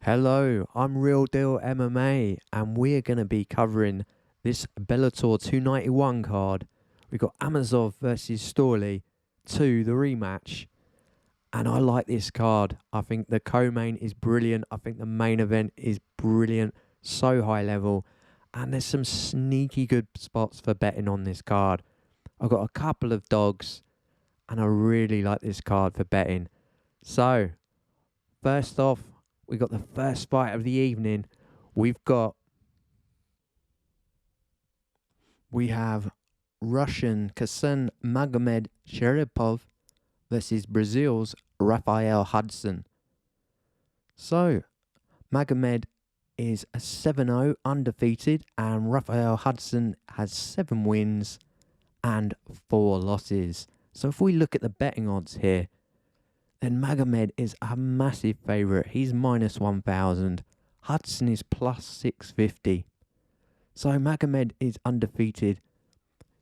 Hello, I'm Real Deal MMA, and we're going to be covering this Bellator 291 card. We've got Amosov versus Storley 2, the rematch. And I like this card. I think the co-main is brilliant. I think the main event is brilliant. So high level. And there's some sneaky good spots for betting on this card. I've got a couple of dogs, and I really like this card for betting. So, first off, we got the first fight of the evening. We have Russian Kazan Magomedsharipov versus Brazil's Rafael Hudson. So, Magomed is a 7-0 undefeated, and Rafael Hudson has 7 wins and 4 losses. So if we look at the betting odds here, then Magomed is a massive favourite. He's minus 1,000. Hudson is plus 650. So Magomed is undefeated.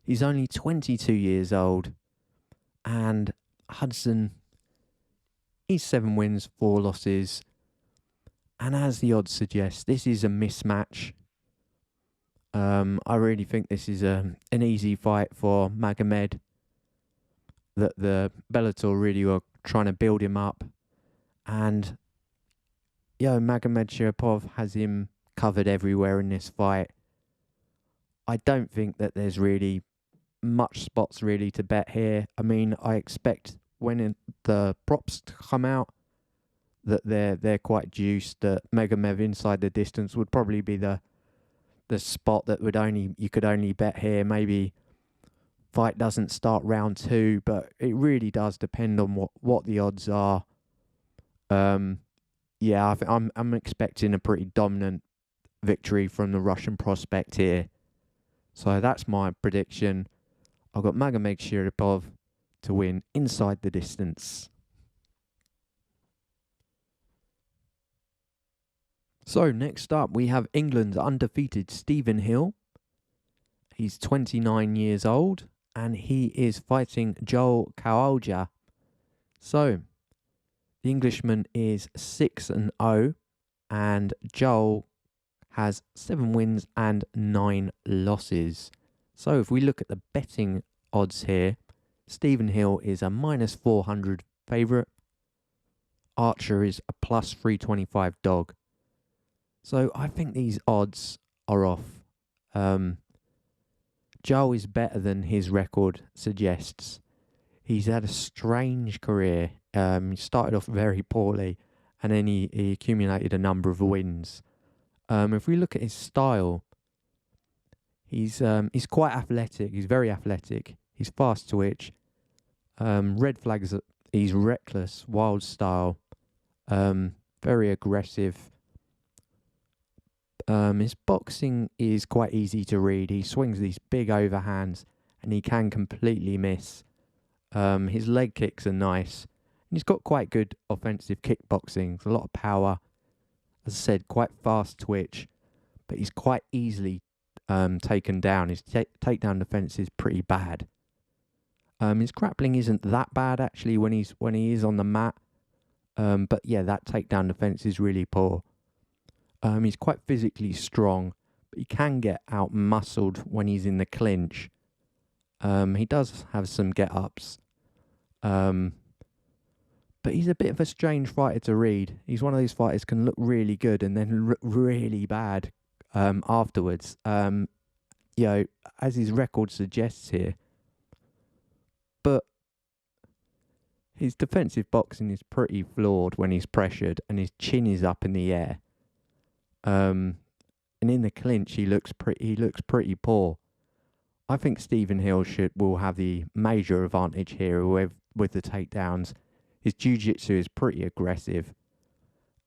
He's only 22 years old. And Hudson, he's 7 wins, 4 losses. And as the odds suggest, this is a mismatch. I really think this is an easy fight for Magomed. That the Bellator really were trying to build him up. And Magomedsharipov has him covered everywhere in this fight. I don't think that there's really much spots really to bet here. I mean, I expect when the props come out that they're quite juiced. That Magomed inside the distance would probably be the spot that you could only bet here. Maybe fight doesn't start round 2, but it really does depend on what the odds are. I'm expecting a pretty dominant victory from the Russian prospect here. So that's my prediction. I've got Magomedsharipov to win inside the distance. So next up we have England's undefeated Stephen Hill. He's 29 years old and he is fighting Joël Kouadja. So the Englishman is 6-0 and Joel has 7 wins and 9 losses. So if we look at the betting odds here, Stephen Hill is a minus 400 favourite. Archer is a plus 325 dog. So I think these odds are off. Joel is better than his record suggests. He's had a strange career. He started off very poorly and then he accumulated a number of wins. If we look at his style, he's quite athletic. He's very athletic. He's fast twitch. Red flags, he's reckless, wild style. Very aggressive. His boxing is quite easy to read. He swings these big overhands and he can completely miss. His leg kicks are nice. And he's got quite good offensive kickboxing. A lot of power. As I said, quite fast twitch. But he's quite easily taken down. His takedown defense is pretty bad. His grappling isn't that bad actually when he is on the mat. But yeah, that takedown defense is really poor. He's quite physically strong, but he can get out muscled when he's in the clinch. He does have some get-ups. But he's a bit of a strange fighter to read. He's one of those fighters can look really good and then look really bad afterwards. As his record suggests here. But his defensive boxing is pretty flawed when he's pressured and his chin is up in the air. And in the clinch, he looks pretty poor. I think Stephen Hill will have the major advantage here with the takedowns. His jiu-jitsu is pretty aggressive,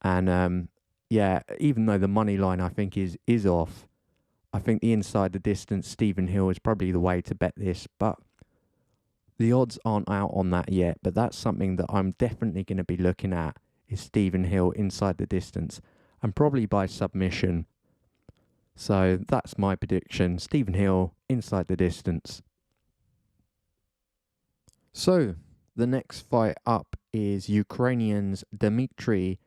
and even though the money line I think is off, I think the inside the distance Stephen Hill is probably the way to bet this. But the odds aren't out on that yet. But that's something that I'm definitely going to be looking at is Stephen Hill inside the distance. And probably by submission. So that's my prediction. Stephen Hill inside the distance. So the next fight up is Ukrainians Dmytrii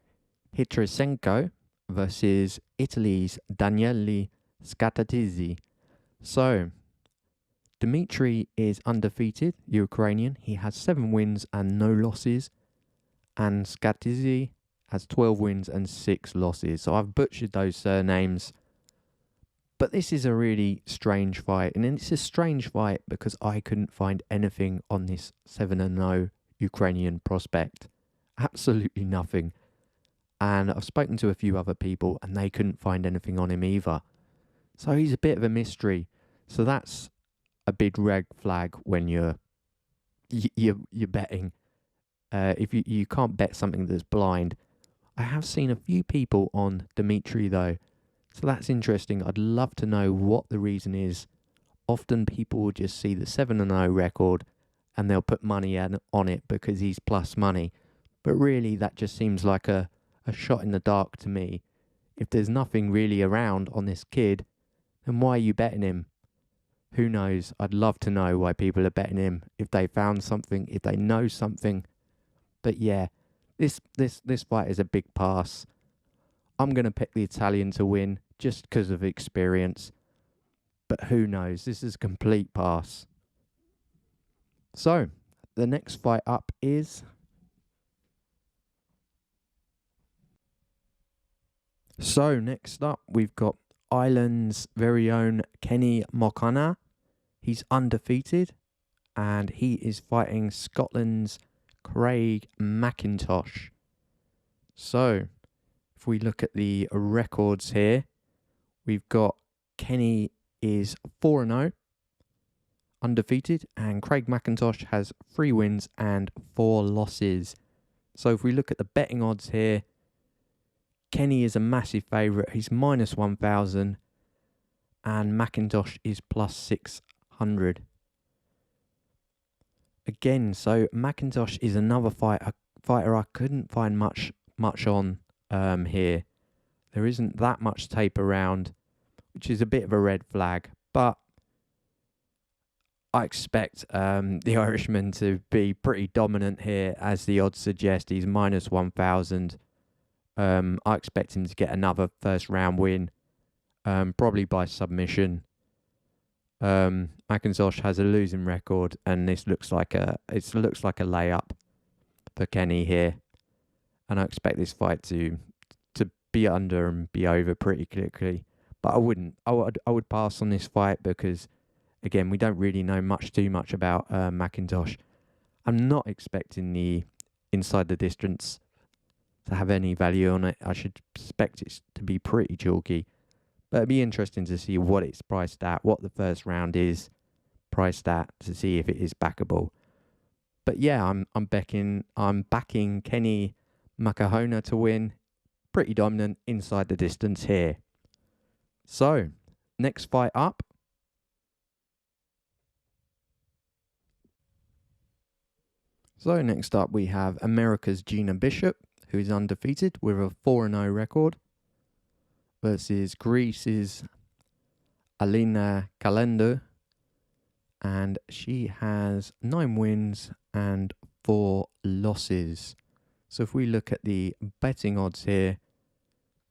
Hrytsenko versus Italy's Daniele Scatizzi. So, Dmytrii is undefeated, Ukrainian. He has 7 wins and no losses. And Scatizzi has 12 wins and 6 losses. So I've butchered those surnames. But this is a really strange fight. And it's a strange fight because I couldn't find anything on this 7-0 Ukrainian prospect. Absolutely nothing. And I've spoken to a few other people and they couldn't find anything on him either. So he's a bit of a mystery. So that's a big red flag when you're betting. If you can't bet something that's blind. I have seen a few people on Dmytrii though. So that's interesting. I'd love to know what the reason is. Often people will just see the 7-0 record and they'll put money on it because he's plus money. But really that just seems like a shot in the dark to me. If there's nothing really around on this kid, then why are you betting him? Who knows? I'd love to know why people are betting him. If they found something, if they know something. But yeah, this fight is a big pass. I'm going to pick the Italian to win just because of experience. But who knows? This is a complete pass. So, the next fight up is... So, next up, we've got Ireland's very own Kenny Mokhonoana. He's undefeated. And he is fighting Scotland's Craig McIntosh. So, if we look at the records here, we've got Kenny is 4-0, undefeated, and Craig McIntosh has 3 wins and 4 losses. So if we look at the betting odds here, Kenny is a massive favourite. He's minus 1,000, and McIntosh is plus 600. Again, so McIntosh is another fighter I couldn't find much on here. There isn't that much tape around, which is a bit of a red flag. But I expect the Irishman to be pretty dominant here, as the odds suggest. He's minus 1,000. I expect him to get another first round win, probably by submission. McIntosh has a losing record, and this looks like a layup for Kenny here. And I expect this fight to be under and be over pretty quickly. But I would pass on this fight because, again, we don't really know too much about McIntosh. I'm not expecting the inside the distance to have any value on it. I should expect it to be pretty chalky. But it'd be interesting to see what it's priced at, what the first round is priced at, to see if it is backable. But yeah, I'm backing Kenny Mokhonoana to win. Pretty dominant inside the distance here. So, next fight up. So, next up we have America's Gina Bishop, who is undefeated with a 4-0 record, versus Greece's Elina Kallionidou, and she has 9 wins and 4 losses. So if we look at the betting odds here,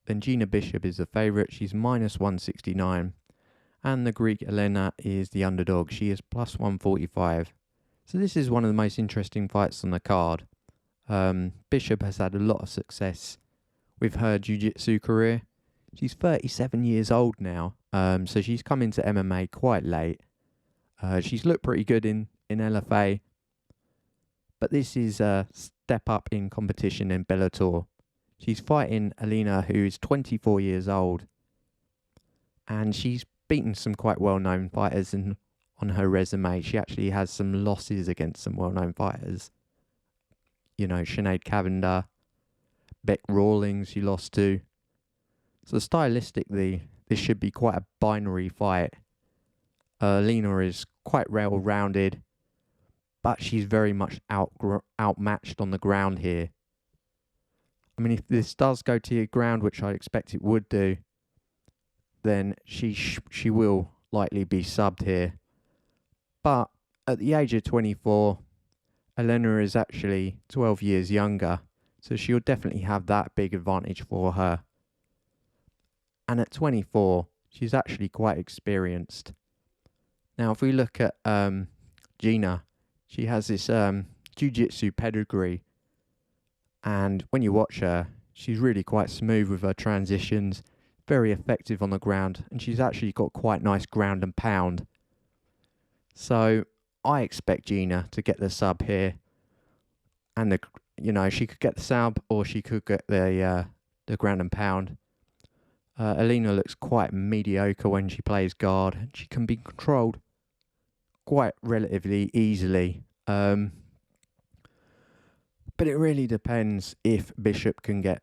then Gina Bishop is the favourite. She's minus 169. And the Greek Elina is the underdog. She is plus 145. So this is one of the most interesting fights on the card. Bishop has had a lot of success with her jiu-jitsu career. She's 37 years old now. So she's come into MMA quite late. She's looked pretty good in LFA. But this is a step up in competition in Bellator. She's fighting Elina, who is 24 years old. And she's beaten some quite well-known fighters on her resume. She actually has some losses against some well-known fighters. You know, Sinead Cavender, Beck Rawlings she lost to. So stylistically, this should be quite a binary fight. Elina is quite well-rounded, but she's very much outmatched on the ground here. I mean, if this does go to your ground, which I expect it would do, then she will likely be subbed here. But at the age of 24, Elina is actually 12 years younger, so she'll definitely have that big advantage for her. And at 24, she's actually quite experienced. Now, if we look at Jena, she has this jiu-jitsu pedigree. And when you watch her, she's really quite smooth with her transitions, very effective on the ground, and she's actually got quite nice ground and pound. So I expect Jena to get the sub here. And, she could get the sub or she could get the ground and pound. Elina looks quite mediocre when she plays guard. She can be controlled quite relatively easily. But it really depends if Bishop can get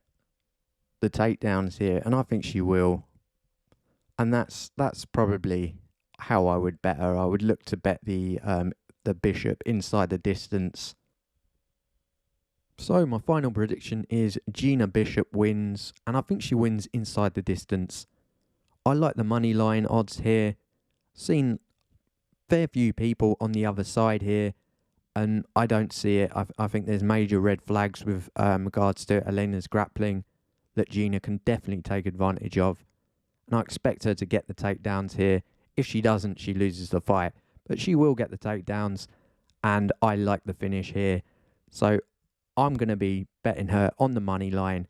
the takedowns here, and I think she will. And that's probably how I would bet her. I would look to bet the Bishop inside the distance. So my final prediction is Jena Bishop wins, and I think she wins inside the distance. I like the money line odds here. Seen fair few people on the other side here, and I don't see it. I think there's major red flags with regards to Elina's grappling that Jena can definitely take advantage of. And I expect her to get the takedowns here. If she doesn't, she loses the fight. But she will get the takedowns, and I like the finish here. So I'm going to be betting her on the money line,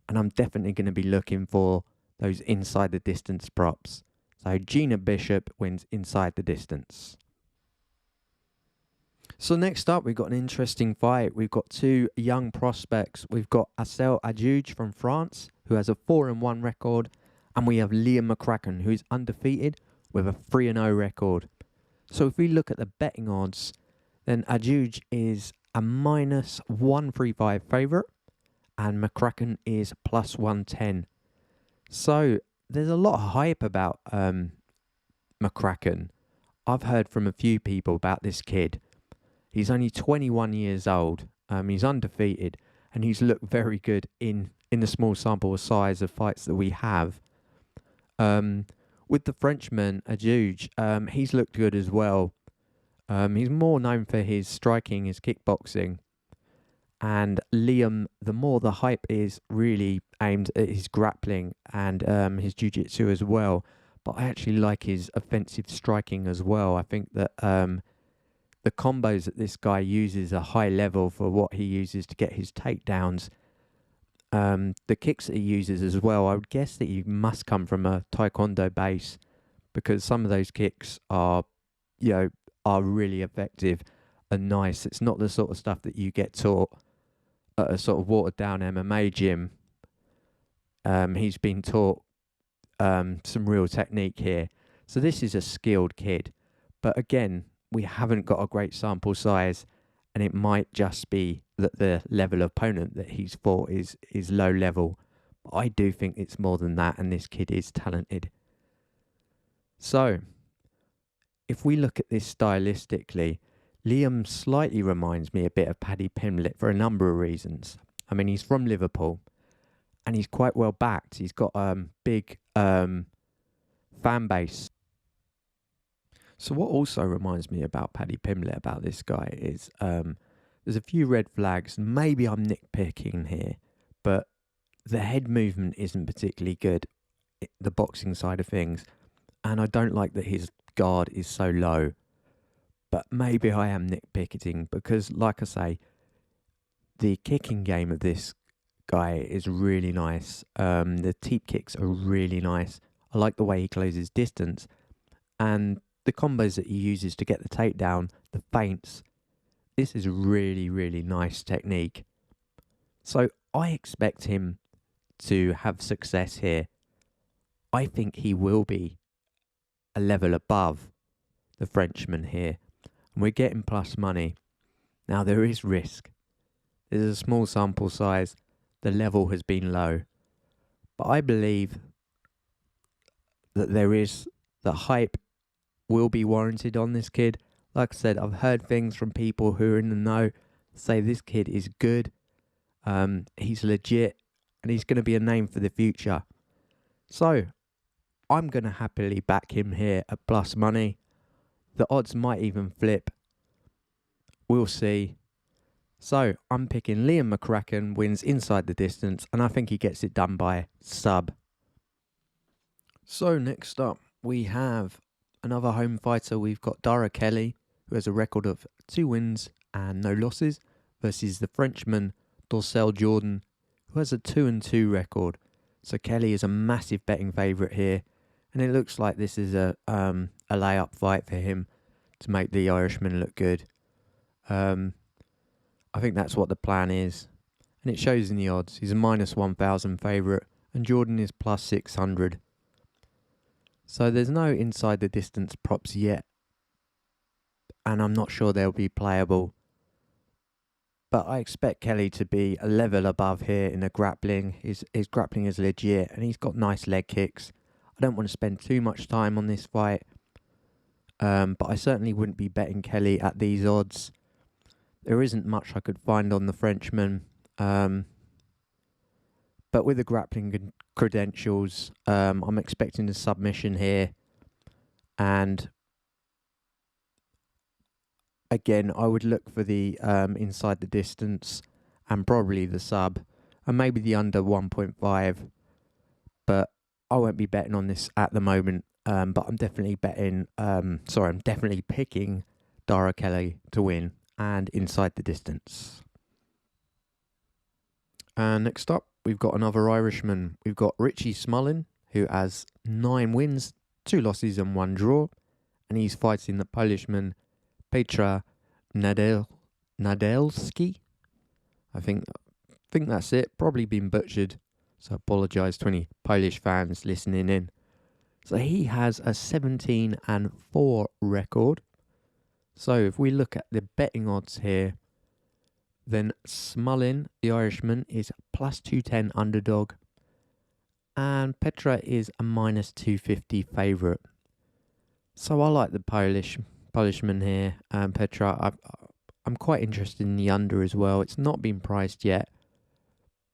and I'm definitely going to be looking for those inside the distance props. So Jena Bishop wins inside the distance. So next up, we've got an interesting fight. We've got two young prospects. We've got Asaël Adjoudj from France, who has a 4-1 record, and we have McCracken, who's undefeated with a 3-0 record. So if we look at the betting odds, then Adjoudj is a minus 135 favourite, and McCracken is plus 110. So there's a lot of hype about McCracken. I've heard from a few people about this kid. He's only 21 years old. He's undefeated, and he's looked very good in the small sample size of fights that we have. With the Frenchman, Adjoudj, he's looked good as well. He's more known for his striking, his kickboxing. And Liam, the more the hype is really aimed at his grappling and his jiu-jitsu as well. But I actually like his offensive striking as well. I think that the combos that this guy uses are high level for what he uses to get his takedowns. The kicks that he uses as well, I would guess that you must come from a taekwondo base, because some of those kicks are really effective and nice. It's not the sort of stuff that you get taught at a sort of watered down MMA gym. He's been taught some real technique here. So this is a skilled kid. But again, we haven't got a great sample size, and it might just be that the level of opponent that he's fought is low level. But I do think it's more than that, and this kid is talented. So if we look at this stylistically, Liam slightly reminds me a bit of Paddy Pimblett for a number of reasons. I mean, he's from Liverpool, and he's quite well backed. He's got a big fan base. So what also reminds me about Paddy Pimblett about this guy is there's a few red flags. Maybe I'm nitpicking here, but the head movement isn't particularly good, the boxing side of things. And I don't like that his guard is so low. But maybe I am nitpicking because, like I say, the kicking game of this guy is really nice. The teep kicks are really nice. I like the way he closes distance. And the combos that he uses to get the takedown, the feints, this is really, really nice technique. So I expect him to have success here. I think he will be a level above the Frenchman here. And we're getting plus money. Now there is risk. There's a small sample size. The level has been low. But I believe that the hype will be warranted on this kid. Like I said, I've heard things from people who are in the know say this kid is good. He's legit, and he's going to be a name for the future. So I'm going to happily back him here at plus money. The odds might even flip. We'll see. So I'm picking Liam McCracken wins inside the distance, and I think he gets it done by sub. So next up, we have another home fighter. We've got Darragh Kelly, who has a record of 2 wins and no losses, versus the Frenchman Dorval Jordan, who has a 2-2 record. So Kelly is a massive betting favourite here, and it looks like this is a layup fight for him to make the Irishman look good. I think that's what the plan is, and it shows in the odds. He's a minus 1,000 favourite, and Jordan is plus 600. So there's no inside the distance props yet, and I'm not sure they'll be playable. But I expect Kelly to be a level above here in the grappling. His grappling is legit, and he's got nice leg kicks. I don't want to spend too much time on this fight, but I certainly wouldn't be betting Kelly at these odds. There isn't much I could find on the Frenchman, but with the grappling credentials, I'm expecting a submission here, and again, I would look for the inside the distance and probably the sub and maybe the under 1.5. But I won't be betting on this at the moment. But I'm definitely betting, I'm definitely picking Darragh Kelly to win and inside the distance. And next up, we've got another Irishman. We've got Richie Smullen, who has 9 wins, 2 losses and 1 draw. And he's fighting the Polishman Piotr Niedzielski. I think that's it. Probably been butchered, so I apologise to any Polish fans listening in. So he has a 17-4 record. So if we look at the betting odds here, then Smullen, the Irishman, is plus 210 underdog, and Petra is a minus 250 favourite. So I like the Polishman here, Petra. I'm quite interested in the under as well. It's not been priced yet,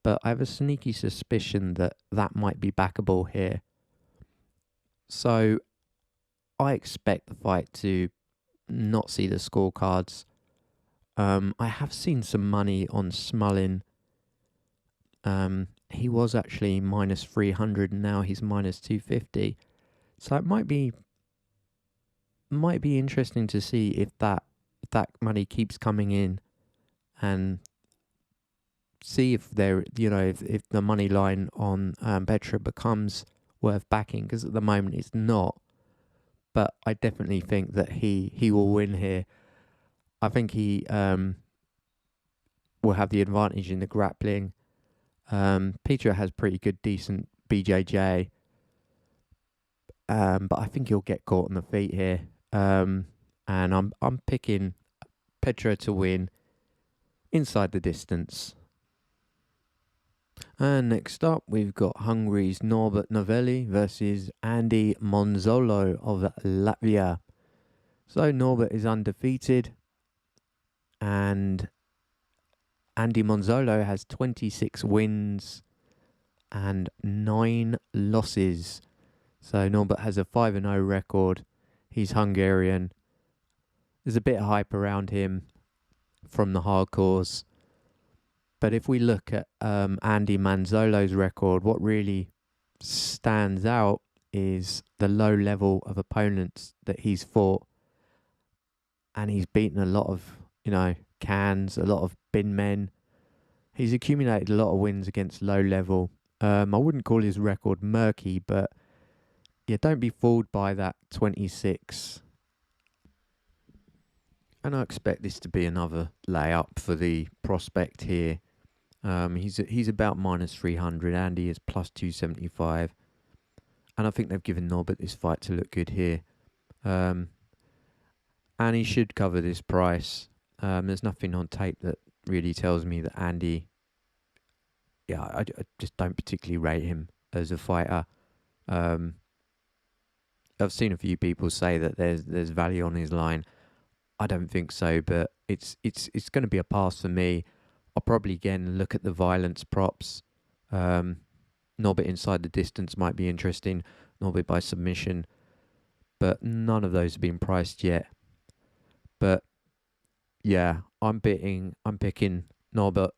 but I have a sneaky suspicion that might be backable here. So I expect the fight to not see the scorecards. I have seen some money on Smullen. He was actually minus 300 and now he's minus 250. So it might be interesting to see if that money keeps coming in, and see if if the money line on Petra becomes worth backing, because at the moment it's not. But I definitely think that he will win here. I think he will have the advantage in the grappling. Peter has pretty good, decent BJJ, but I think he'll get caught on the feet here. And I'm picking Petra to win inside the distance. And next up, we've got Hungary's Norbert Novenyi versus Andy Manzolo of Latvia. So Norbert is undefeated, and Andy Manzolo has 26 wins and 9 losses. So Norbert has a 5-0 record. He's Hungarian. There's a bit of hype around him from the hardcores. But if we look at Andy Manzolo's record, what really stands out is the low level of opponents that he's fought. And he's beaten a lot of, cans, a lot of bin men. He's accumulated a lot of wins against low level. I wouldn't call his record murky, but yeah, don't be fooled by that 26. And I expect this to be another layup for the prospect here. He's about minus 300. Andy is plus 275. And I think they've given Norbert this fight to look good here. And he should cover this price. There's nothing on tape that really tells me that Andy... Yeah, I just don't particularly rate him as a fighter. I've seen a few people say that there's value on his line. I don't think so, but it's going to be a pass for me. I'll probably again look at the violence props. Norbert inside the distance might be interesting. Norbert by submission, but none of those have been priced yet. But yeah, I'm picking Norbert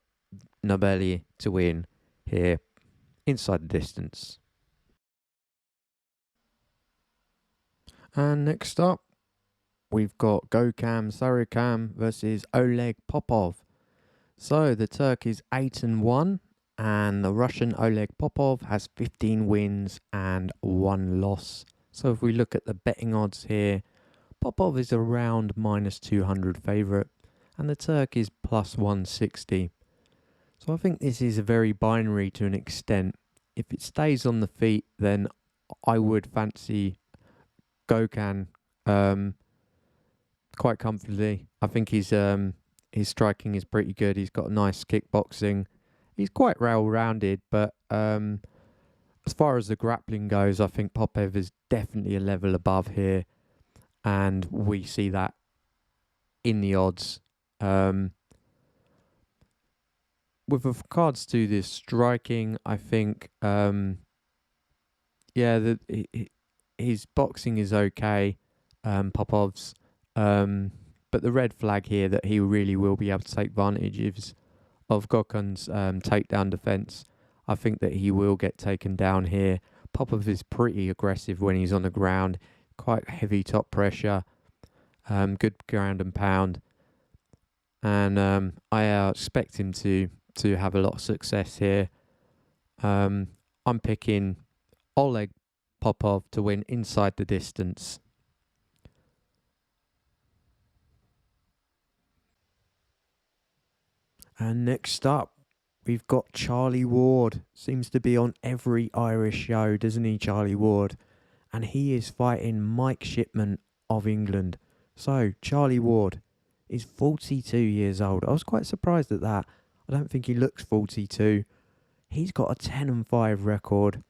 Novenyi to win here inside the distance. And next up, we've got Gokhan versus Oleg Popov. So the Turk is 8-1, and the Russian Oleg Popov has 15 wins and 1 loss. So if we look at the betting odds here, Popov is around -200 favourite, and the Turk is +160. So I think this is a very binary to an extent. If it stays on the feet, then I would fancy Gokhan quite comfortably. I think his striking is pretty good. He's got nice kickboxing. He's quite well-rounded, but as far as the grappling goes, I think Popov is definitely a level above here, and we see that in the odds. With regards to this striking, I think, his boxing is okay, Popov's, but the red flag here that he really will be able to take advantage of Gokhan's takedown defense. I think that he will get taken down here. Popov is pretty aggressive when he's on the ground, quite heavy top pressure, good ground and pound, and I expect him to have a lot of success here. I'm picking Oleg Popov to win inside the distance. And next up, we've got Charlie Ward. Seems to be on every Irish show, doesn't he, Charlie Ward? And he is fighting Mike Shipman of England. So, Charlie Ward is 42 years old. I was quite surprised at that. I don't think he looks 42. He's got a 10-5 record.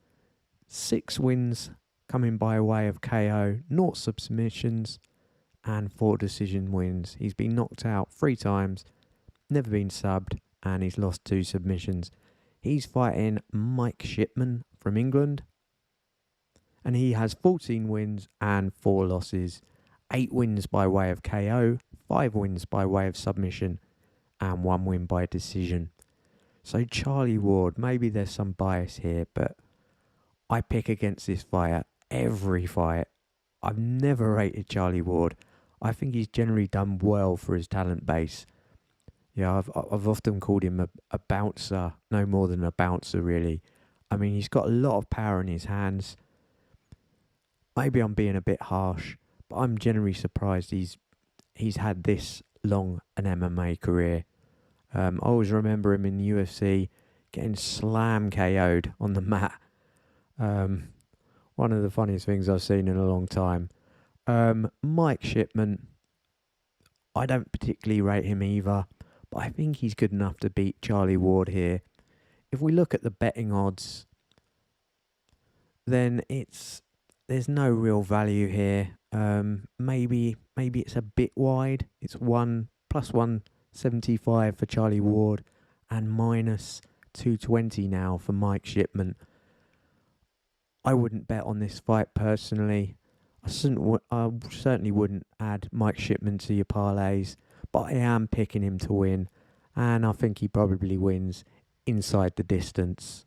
6 wins coming by way of KO, 0 submissions, and 4 decision wins. He's been knocked out 3 times, never been subbed, and he's lost 2 submissions. He's fighting Mike Shipman from England, and he has 14 wins and 4 losses. 8 wins by way of KO, 5 wins by way of submission, and 1 win by decision. So Charlie Ward, maybe there's some bias here, but I pick against this fighter every fight. I've never rated Charlie Ward. I think he's generally done well for his talent base. Yeah, I've often called him a bouncer, no more than a bouncer really. I mean, he's got a lot of power in his hands. Maybe I'm being a bit harsh, but I'm generally surprised he's had this long an MMA career. I always remember him in the UFC getting slam KO'd on the mat. One of the funniest things I've seen in a long time. Mike Shipman, I don't particularly rate him either, but I think he's good enough to beat Charlie Ward here. If we look at the betting odds, then there's no real value here. Maybe it's a bit wide. It's +175 for Charlie Ward and -220 now for Mike Shipman. I wouldn't bet on this fight personally. I certainly wouldn't add Mike Shipman to your parlays, but I am picking him to win, and I think he probably wins inside the distance.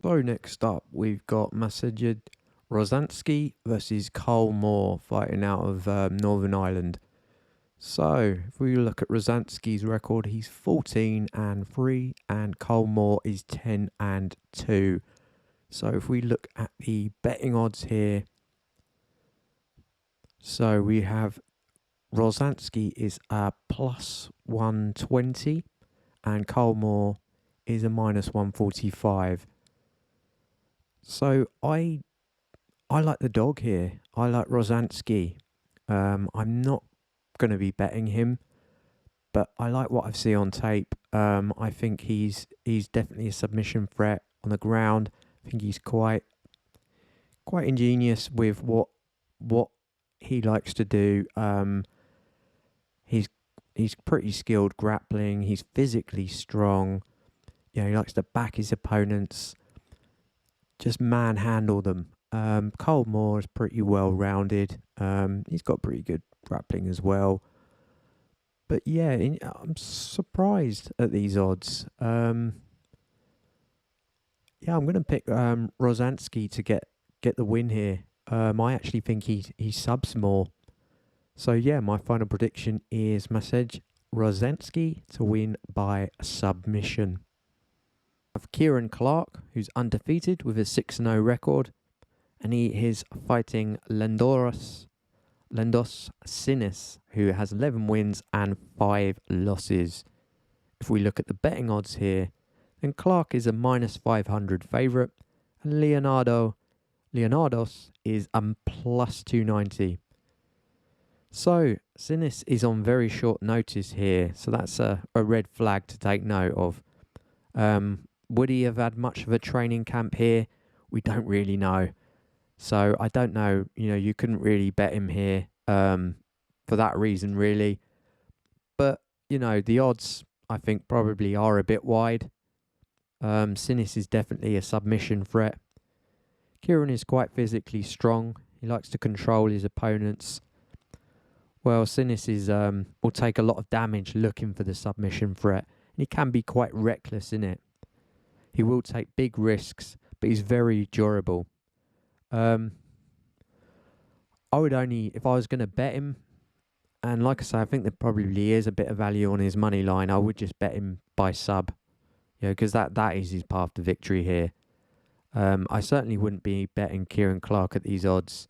So next up, we've got Masajid Rozansky versus Cole Moore fighting out of Northern Ireland. So if we look at Rozansky's record, he's 14-3, and Cole Moore is 10-2. So if we look at the betting odds here, so we have Rozansky is a +120, and Cole Moore is a -145. So I like the dog here. I like Rozansky. I'm not going to be betting him, but I like what I've seen on tape. I think he's definitely a submission threat on the ground. I think he's quite ingenious with what he likes to do. He's pretty skilled grappling. He's physically strong. You know, he likes to back his opponents, just manhandle them. Cole Moore is pretty well rounded. He's got pretty good grappling as well. But yeah, I'm surprised at these odds. Yeah, I'm going to pick Rozansky to get get the win here. I actually think he subs more. So yeah, my final prediction is Masej Rozensky to win by submission. Of Kieran Clark, who's undefeated with a 6-0 record, and he is fighting Lendos Sinis, who has 11 wins and 5 losses. If we look at the betting odds here, then Clark is a minus 500 favourite, and Leonardos is a plus 290. So Sinis is on very short notice here, so that's a red flag to take note of. Would he have had much of a training camp here? We don't really know. So I don't know, you couldn't really bet him here for that reason, really. But, the odds, I think, probably are a bit wide. Sinis is definitely a submission threat. Kieran is quite physically strong. He likes to control his opponents. Well, Sinis will take a lot of damage looking for the submission threat. And he can be quite reckless in it. He will take big risks, but he's very durable. I would only, if I was going to bet him, and like I say, I think there probably is a bit of value on his money line, I would just bet him by sub. Because that is his path to victory here. I certainly wouldn't be betting Kieran Clark at these odds.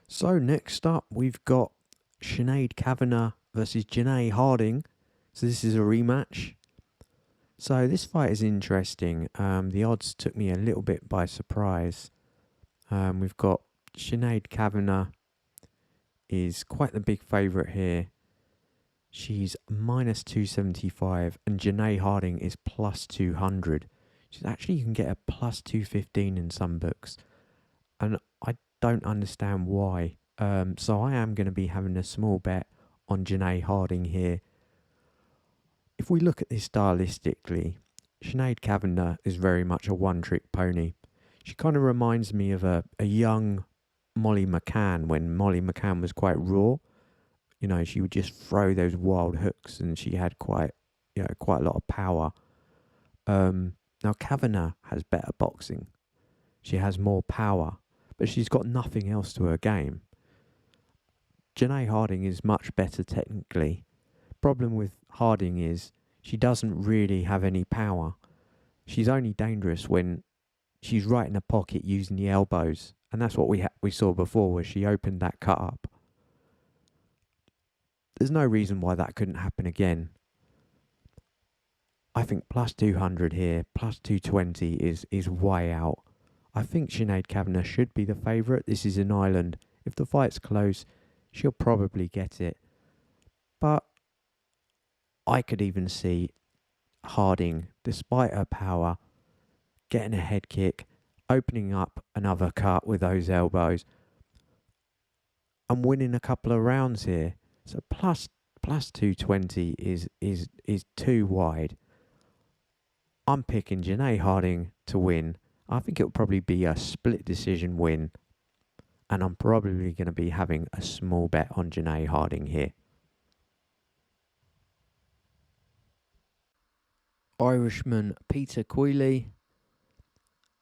So next up, we've got Sinead Kavanagh versus Janae Harding. So this is a rematch. So this fight is interesting. The odds took me a little bit by surprise. We've got Sinead Kavanagh is quite the big favourite here. She's minus 275 and Janae Harding is plus 200. Actually, you can get a plus 215 in some books. And I don't understand why. So I am going to be having a small bet on Janae Harding here. If we look at this stylistically, Sinead Kavanagh is very much a one-trick pony. She kind of reminds me of a young Molly McCann when Molly McCann was quite raw. She would just throw those wild hooks and she had quite a lot of power. Now Kavanagh has better boxing. She has more power, but she's got nothing else to her game. Janae Harding is much better technically. Problem with Harding is she doesn't really have any power. She's only dangerous when she's right in the pocket using the elbows, and that's what we saw before where she opened that cut up. There's no reason why that couldn't happen again. I think plus 200 here, plus 220 is way out. I think Sinead Kavanagh should be the favourite. This is in Ireland. If the fight's close, she'll probably get it. But I could even see Harding, despite her power, getting a head kick, opening up another cut with those elbows, and winning a couple of rounds here. So plus 220 is too wide. I'm picking Janae Harding to win. I think it'll probably be a split decision win. And I'm probably going to be having a small bet on Janae Harding here. Irishman Peter Queally.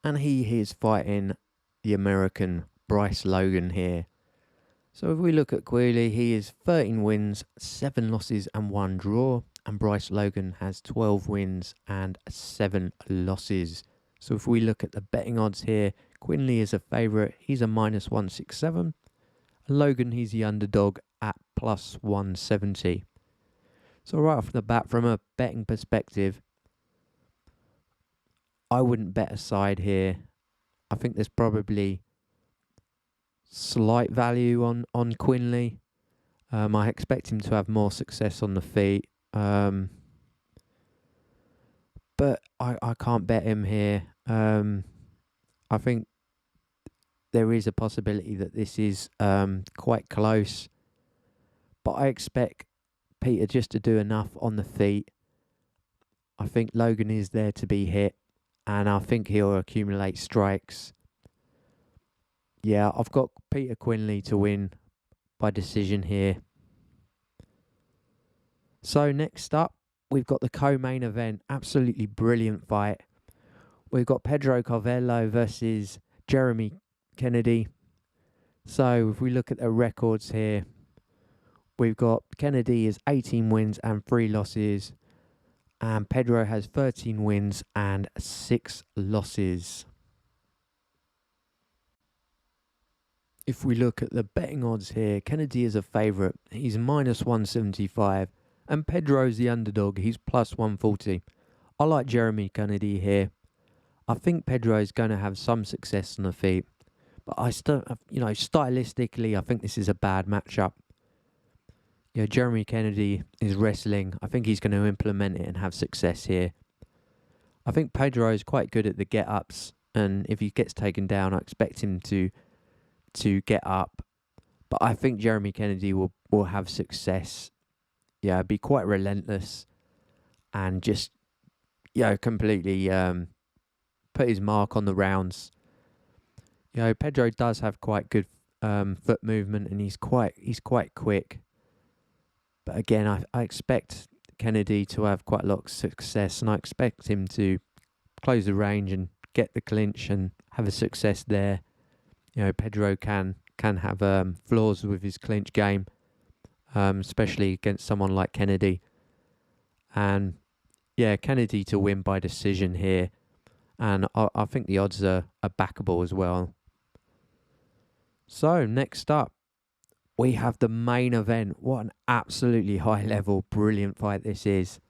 And he is fighting the American Bryce Logan here. So if we look at Queally, he is 13 wins, 7 losses and 1 draw. And Bryce Logan has 12 wins and 7 losses. So if we look at the betting odds here, Quinley is a favourite. He's a minus 167. Logan, he's the underdog at plus 170. So right off the bat, from a betting perspective, I wouldn't bet a side here. I think there's probably slight value on Quinley. I expect him to have more success on the feet. But I can't bet him here. I think there is a possibility that this is quite close. But I expect Peter just to do enough on the feet. I think Logan is there to be hit. And I think he'll accumulate strikes. Yeah, I've got Peter Quinley to win by decision here. So next up, we've got the co-main event. Absolutely brilliant fight. We've got Pedro Carvalho versus Jeremy Kennedy. So if we look at the records here, we've got Kennedy has 18 wins and 3 losses. And Pedro has 13 wins and 6 losses. If we look at the betting odds here, Kennedy is a favourite. He's minus 175. And Pedro's the underdog. He's plus 140. I like Jeremy Kennedy here. I think Pedro is going to have some success on the feet. But I still, stylistically, I think this is a bad matchup. Jeremy Kennedy is wrestling. I think he's going to implement it and have success here. I think Pedro is quite good at the get-ups. And if he gets taken down, I expect him to get up. But I think Jeremy Kennedy will have success. Be quite relentless. And just, completely put his mark on the rounds. Pedro does have quite good foot movement, and he's quite quick. But again, I expect Kennedy to have quite a lot of success, and I expect him to close the range and get the clinch and have a success there. Pedro can have flaws with his clinch game, especially against someone like Kennedy. And Kennedy to win by decision here. And I think the odds are backable as well. So, next up, we have the main event. What an absolutely high-level, brilliant fight this is.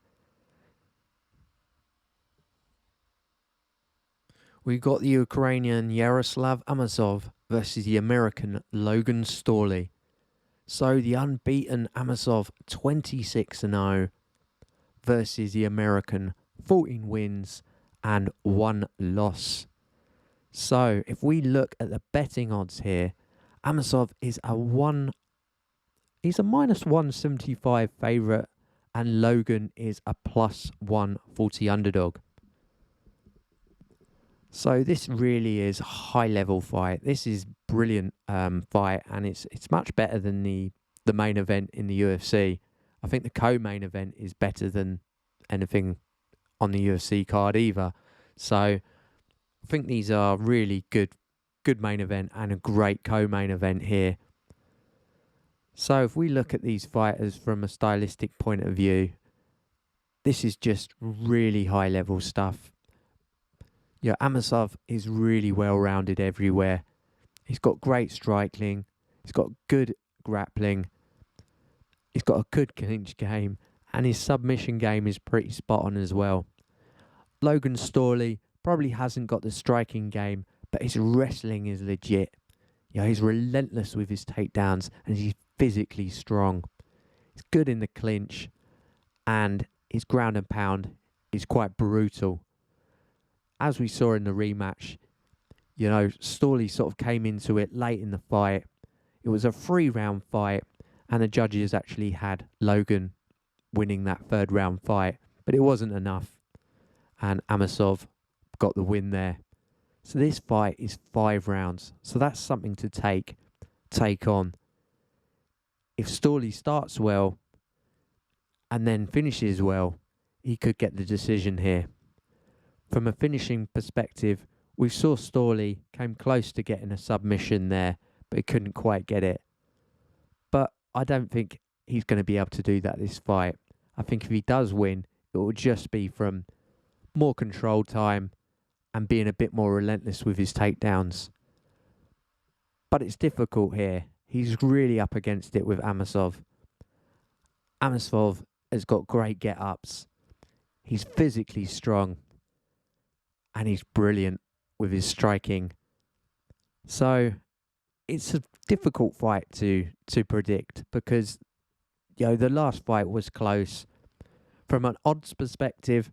We've got the Ukrainian Yaroslav Amosov versus the American Logan Storley. So, the unbeaten Amosov, 26-0, versus the American, 14 wins and 1 loss. So, if we look at the betting odds here, Amosov is he's a minus 175 favourite, and Logan is a plus 140 underdog. So this really is a high level fight. This is brilliant fight, and it's much better than the main event in the UFC. I think the co-main event is better than anything on the UFC card either. So I think these are really good main event and a great co-main event here. So if we look at these fighters from a stylistic point of view, this is just really high level stuff. Amosov is really well rounded everywhere. He's got great striking, he's got good grappling, he's got a good clinch game, and his submission game is pretty spot on as well. Logan Storley probably hasn't got the striking game, but his wrestling is legit. He's relentless with his takedowns, and he's physically strong. He's good in the clinch, and his ground and pound is quite brutal. As we saw in the rematch, Storley sort of came into it late in the fight. It was a 3-round fight, and the judges actually had Logan winning that 3rd round fight, but it wasn't enough, and Amosov got the win there. So this fight is 5 rounds. So that's something to take on. If Storley starts well and then finishes well, he could get the decision here. From a finishing perspective, we saw Storley came close to getting a submission there, but he couldn't quite get it. But I don't think he's going to be able to do that this fight. I think if he does win, it will just be from more control time and being a bit more relentless with his takedowns. But it's difficult here. He's really up against it with Amosov. Amosov has got great get-ups. He's physically strong. And he's brilliant with his striking. So it's a difficult fight to predict because, the last fight was close. From an odds perspective,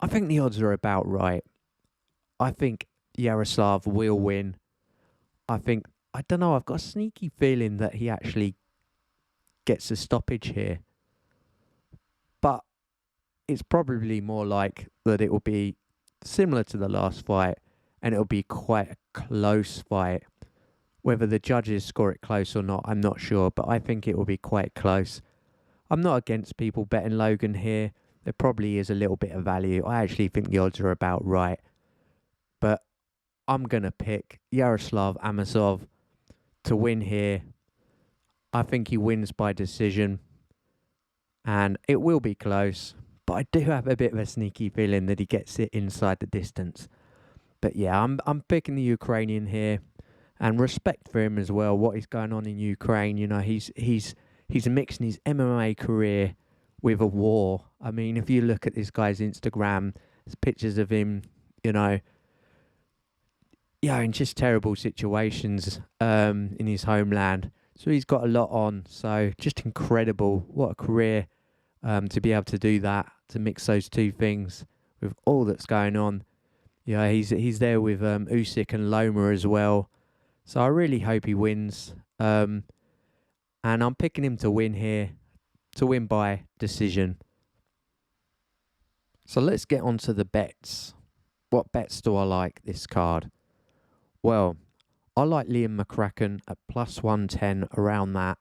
I think the odds are about right. I think Yaroslav will win. I don't know, I've got a sneaky feeling that he actually gets a stoppage here. But it's probably more like that it will be similar to the last fight, and it'll be quite a close fight. Whether the judges score it close or not, I'm not sure, but I think it will be quite close. I'm not against people betting Logan here. there probably is a little bit of value. I actually think the odds are about right. But I'm going to pick Yaroslav Amosov to win here. I think he wins by decision. And it will be close. But I do have a bit of a sneaky feeling that he gets it inside the distance. But yeah, I'm picking the Ukrainian here. And respect for him as well, what is going on in Ukraine. You know, he's mixing his MMA career with a war. I mean, if you look at this guy's Instagram, there's pictures of him, you know, in just terrible situations in his homeland. So he's got a lot on. So just incredible. What a career to be able to do that, to mix those two things with all that's going on. Yeah, he's there with Usyk and Loma as well. So I really hope he wins. And I'm picking him to win here, to win by decision. So let's get on to the bets. What bets do I like this card? Well, I like Liam McCracken at plus 110, around that.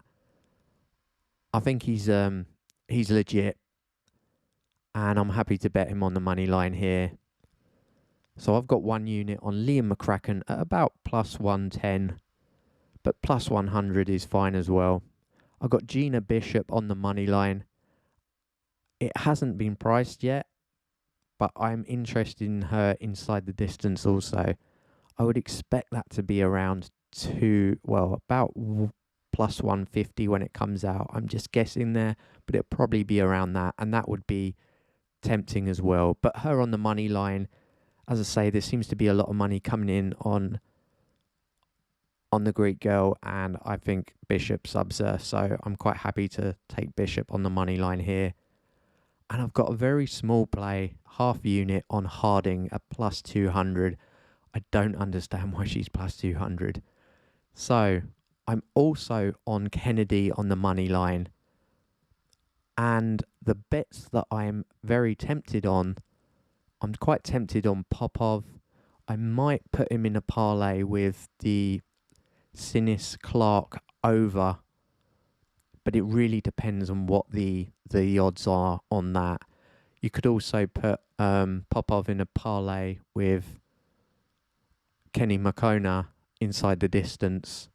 I think he's legit. And I'm happy to bet him on the money line here. So I've got one unit on Liam McCracken at about plus 110. But plus 100 is fine as well. I've got Gina Bishop on the money line. It hasn't been priced yet, but I'm interested in her inside the distance also. I would expect that to be around about plus 150 when it comes out. I'm just guessing there, but it'll probably be around that, and that would be tempting as well. But her on the money line, as I say, there seems to be a lot of money coming in on the Greek girl, and I think Bishop subs her, so I'm quite happy to take Bishop on the money line here. And I've got a very small play, half unit on Harding at plus 200. I don't understand why she's plus 200. So I'm also on Kennedy on the money line. And the bets that I'm very tempted on, I'm quite tempted on Popov. I might put him in a parlay with the Sinis Clark over, but it really depends on what the odds are on that. You could also put Popov in a parlay with Kenny Mokhonoana inside the distance,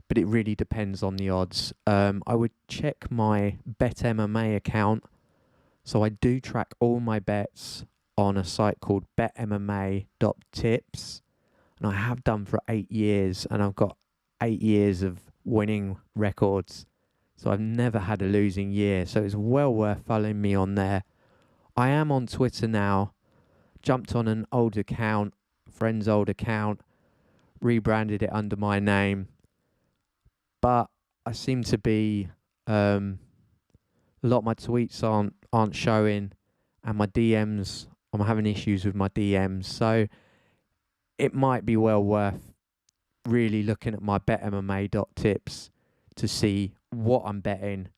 but it really depends on the odds. I would check my Bet MMA account. So I do track all my bets on a site called betmma.tips, and I have done for 8 years, and I've got 8 years of winning records. So I've never had a losing year. So it's well worth following me on there. I am on Twitter now. Jumped on an old account, friend's old account, rebranded it under my name. But I seem to be a lot of my tweets aren't showing, and my DMs, I'm having issues with my DMs. So it might be well worth really looking at my betmma.tips to see what I'm betting,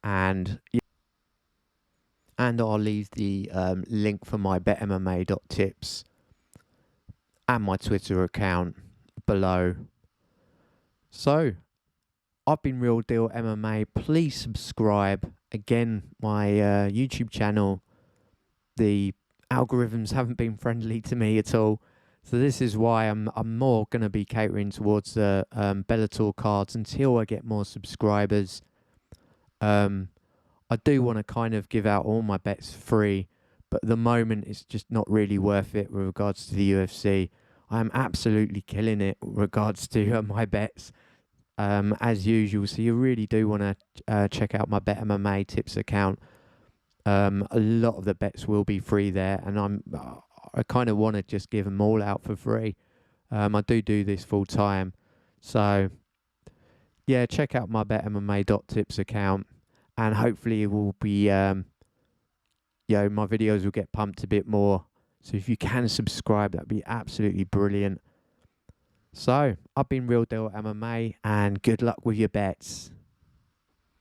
and I'll leave the link for my betmma.tips and my Twitter account below. So I've been Real Deal MMA. Please subscribe. Again, my YouTube channel, the algorithms haven't been friendly to me at all. So this is why I'm more going to be catering towards the Bellator cards until I get more subscribers. I do want to kind of give out all my bets free, but at the moment it's just not really worth it with regards to the UFC. I'm absolutely killing it with regards to my bets, as usual. So you really do want to check out my BetMMA tips account. A lot of the bets will be free there, and I kind of want to just give them all out for free. I do this full time. So yeah, check out my betmma.tips account, and hopefully it will be, my videos will get pumped a bit more. So if you can subscribe, that'd be absolutely brilliant. So I've been Real Deal MMA, and good luck with your bets.